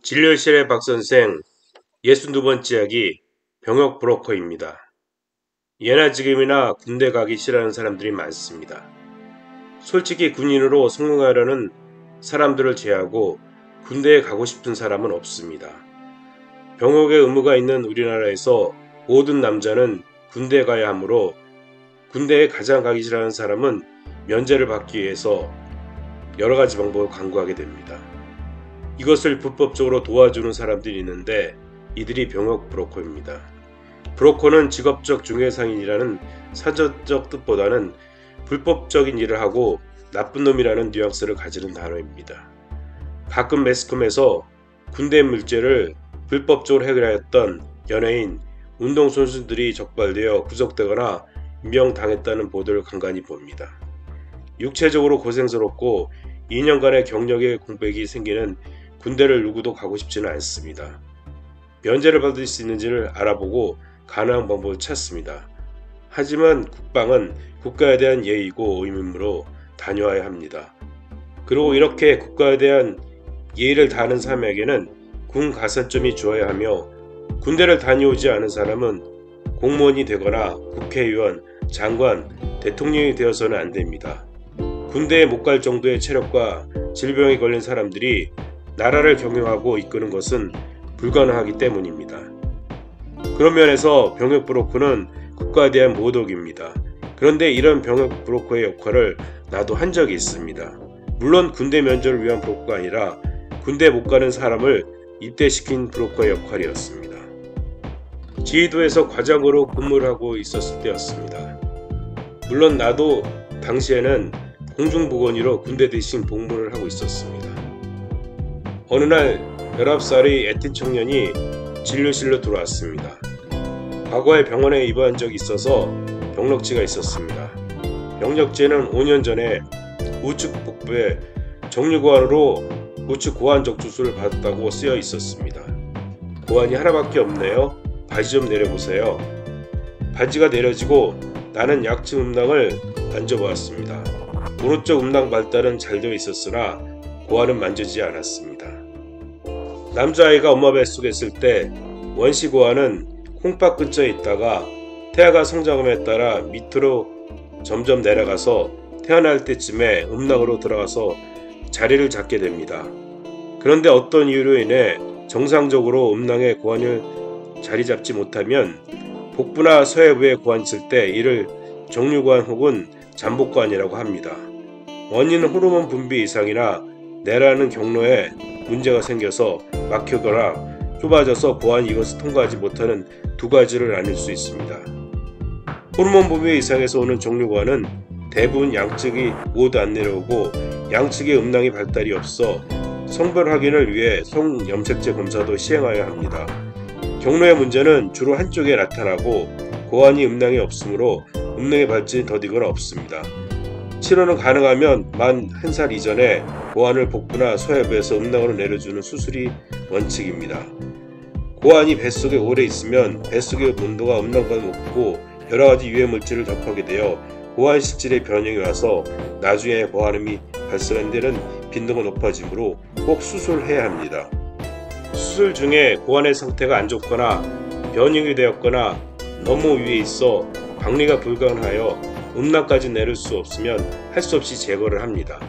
진료실의 박선생 62번째 이야기 병역 브로커입니다. 예나 지금이나 군대 가기 싫어하는 사람들이 많습니다. 솔직히 군인으로 성공하려는 사람들을 제외하고 군대에 가고 싶은 사람은 없습니다. 병역의 의무가 있는 우리나라에서 모든 남자는 군대에 가야 하므로 군대에 가장 가기 싫어하는 사람은 면제를 받기 위해서 여러가지 방법을 강구하게 됩니다. 이것을 불법적으로 도와주는 사람들이 있는데 이들이 병역 브로커입니다. 브로커는 직업적 중개상인이라는 사전적 뜻보다는 불법적인 일을 하고 나쁜 놈이라는 뉘앙스를 가지는 단어입니다. 가끔 매스컴에서 군대 물죄를 불법적으로 해결하였던 연예인, 운동선수들이 적발되어 구속되거나 임명당했다는 보도를 간간히 봅니다. 육체적으로 고생스럽고 2년간의 경력의 공백이 생기는 군대를 누구도 가고 싶지는 않습니다. 면제를 받을 수 있는지를 알아보고 가능한 방법을 찾습니다. 하지만 국방은 국가에 대한 예의고 의무로 다녀와야 합니다. 그리고 이렇게 국가에 대한 예의를 다하는 사람에게는 군 가산점이 주어야 하며 군대를 다녀오지 않은 사람은 공무원이 되거나 국회의원, 장관, 대통령이 되어서는 안 됩니다. 군대에 못 갈 정도의 체력과 질병에 걸린 사람들이 나라를 경영하고 이끄는 것은 불가능하기 때문입니다. 그런 면에서 병역 브로커는 국가에 대한 모독입니다. 그런데 이런 병역 브로커의 역할을 나도 한 적이 있습니다. 물론 군대 면제를 위한 브로커가 아니라 군대 못 가는 사람을 입대시킨 브로커의 역할이었습니다. 지휘도에서 과장으로 근무를 하고 있었을 때였습니다. 물론 나도 당시에는 공중보건의로 군대 대신 복무를 하고 있었습니다. 어느 날 19살의 애틴 청년이 진료실로 들어왔습니다. 과거에 병원에 입원한 적이 있어서 병력지가 있었습니다. 병력지에는 5년 전에 우측 복부에 정류관으로 우측 고환 적주술을 받았다고 쓰여 있었습니다. 고환이 하나밖에 없네요. 바지 좀 내려보세요. 바지가 내려지고 나는 약측 음낭을 만져보았습니다. 오른쪽 음낭 발달은 잘 되어 있었으나 고환은 만져지지 않았습니다. 남자아이가 엄마 뱃속에 있을 때 원시 고환은 콩팥 근처에 있다가 태아가 성장함에 따라 밑으로 점점 내려가서 태어날 때쯤에 음낭으로 들어가서 자리를 잡게 됩니다. 그런데 어떤 이유로 인해 정상적으로 음낭의 고환을 자리 잡지 못하면 복부나 서해부에 고환이 있을 때 이를 정류관 혹은 잠복관이라고 합니다. 원인은 호르몬 분비 이상이나 내라는 경로에 문제가 생겨서 막히거나 좁아져서 고환이 이것을 통과하지 못하는 두 가지를 나눌 수 있습니다. 호르몬 분비 이상에서 오는 정류관은 대부분 양측이 모두 안 내려오고 양측의 음낭이 발달이 없어 성별 확인을 위해 성염색체 검사도 시행하여야 합니다. 경로의 문제는 주로 한쪽에 나타나고 고환이 음낭이 없으므로 음낭의 발진이 더디거나 없습니다. 치료는 가능하면 만 1살 이전에 고환을 복부나 서해부에서 음낭으로 내려주는 수술이 원칙입니다. 고환이 뱃속에 오래 있으면 뱃속의 온도가 음낭보다 높고 여러가지 유해물질을 접하게 되어 고환 실질의 변형이 와서 나중에 고환음이 발생하는 데는 빈도가 높아지므로 꼭 수술해야 합니다. 수술 중에 고환의 상태가 안 좋거나 변형이 되었거나 너무 위에 있어 박리가 불가능하여 음낭까지 내릴 수 없으면 할 수 없이 제거를 합니다.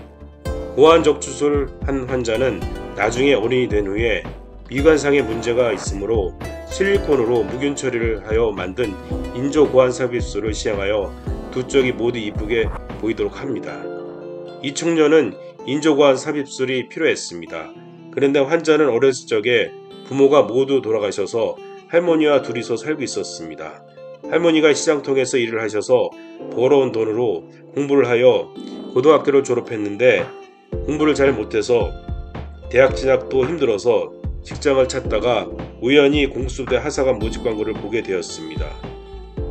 고환 적주술을 한 환자는 나중에 어린이 된 후에 미관상에 문제가 있으므로 실리콘으로 무균 처리를 하여 만든 인조 고환 삽입술을 시행하여 두 쪽이 모두 이쁘게 보이도록 합니다. 이 청년은 인조 고환 삽입술이 필요했습니다. 그런데 환자는 어렸을 적에 부모가 모두 돌아가셔서 할머니와 둘이서 살고 있었습니다. 할머니가 시장통에서 일을 하셔서 벌어온 돈으로 공부를 하여 고등학교를 졸업했는데 공부를 잘 못해서 대학 진학도 힘들어서 직장을 찾다가 우연히 공수부대 하사관 모집 광고를 보게 되었습니다.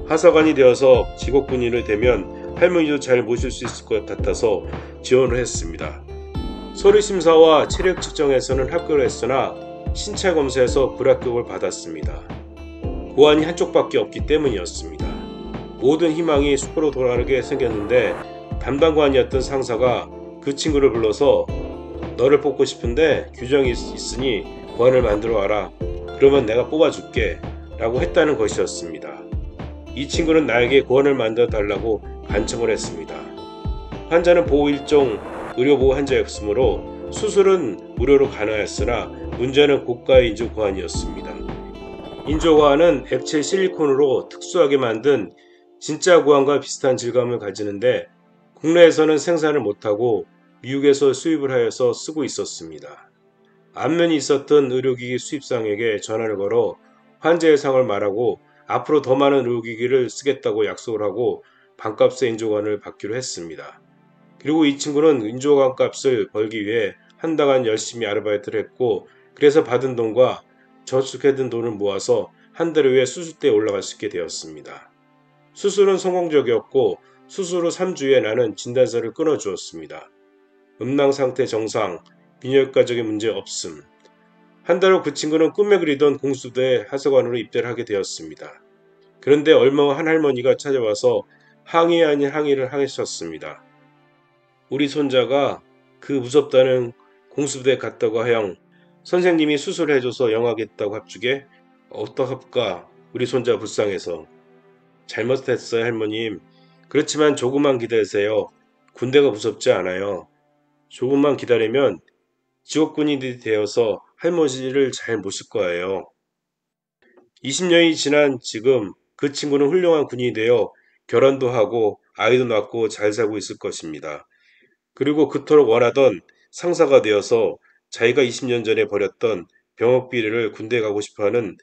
하사관이 되어서 직업군인이 되면 할머니도 잘 모실 수 있을 것 같아서 지원을 했습니다. 서류심사와 체력 측정에서는 합격을 했으나 신체 검사에서 불합격을 받았습니다. 고환이 한쪽밖에 없기 때문이었습니다. 모든 희망이 숲으로 돌아가게 생겼는데 담당관이었던 상사가 그 친구를 불러서 너를 뽑고 싶은데 규정이 있으니 고안을 만들어 와라. 그러면 내가 뽑아줄게. 라고 했다는 것이었습니다. 이 친구는 나에게 고안을 만들어 달라고 간청을 했습니다. 환자는 보호 1종 의료보호 환자였으므로 수술은 무료로 가능했으나 문제는 고가의 인조 고안이었습니다. 인조 고안은 액체 실리콘으로 특수하게 만든 진짜 고안과 비슷한 질감을 가지는데 국내에서는 생산을 못하고 미국에서 수입을 하여서 쓰고 있었습니다. 안면이 있었던 의료기기 수입상에게 전화를 걸어 환자의 상을 말하고 앞으로 더 많은 의료기기를 쓰겠다고 약속을 하고 반값의 인조관을 받기로 했습니다. 그리고 이 친구는 인조관 값을 벌기 위해 한 달간 열심히 아르바이트를 했고 그래서 받은 돈과 저축해둔 돈을 모아서 한 달 후에 수술대에 올라갈 수 있게 되었습니다. 수술은 성공적이었고 수술 후 3주에 나는 진단서를 끊어주었습니다. 음낭 상태 정상, 비뇨기과적인 문제 없음. 한 달 후 그 친구는 꿈에 그리던 공수대 하사관으로 입대를 하게 되었습니다. 그런데 얼마 후 한 할머니가 찾아와서 항의 아닌 항의를 하셨습니다. 우리 손자가 그 무섭다는 공수부대에 갔다고 하영 선생님이 수술해줘서 영하겠다고 합주게 어떡합니까 우리 손자 불쌍해서. 잘못했어요 할머님. 그렇지만 조금만 기다리세요. 군대가 무섭지 않아요. 조금만 기다리면 지옥군인이 되어서 할머니를 잘 모실 거예요. 20년이 지난 지금 그 친구는 훌륭한 군인이 되어 결혼도 하고 아이도 낳고 잘 살고 있을 것입니다. 그리고 그토록 원하던 상사가 되어서 자기가 20년 전에 버렸던 병역비를 군대 가고 싶어하는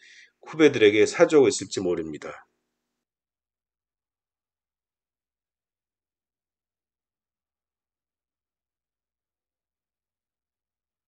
후배들에게 사주고 있을지 모릅니다.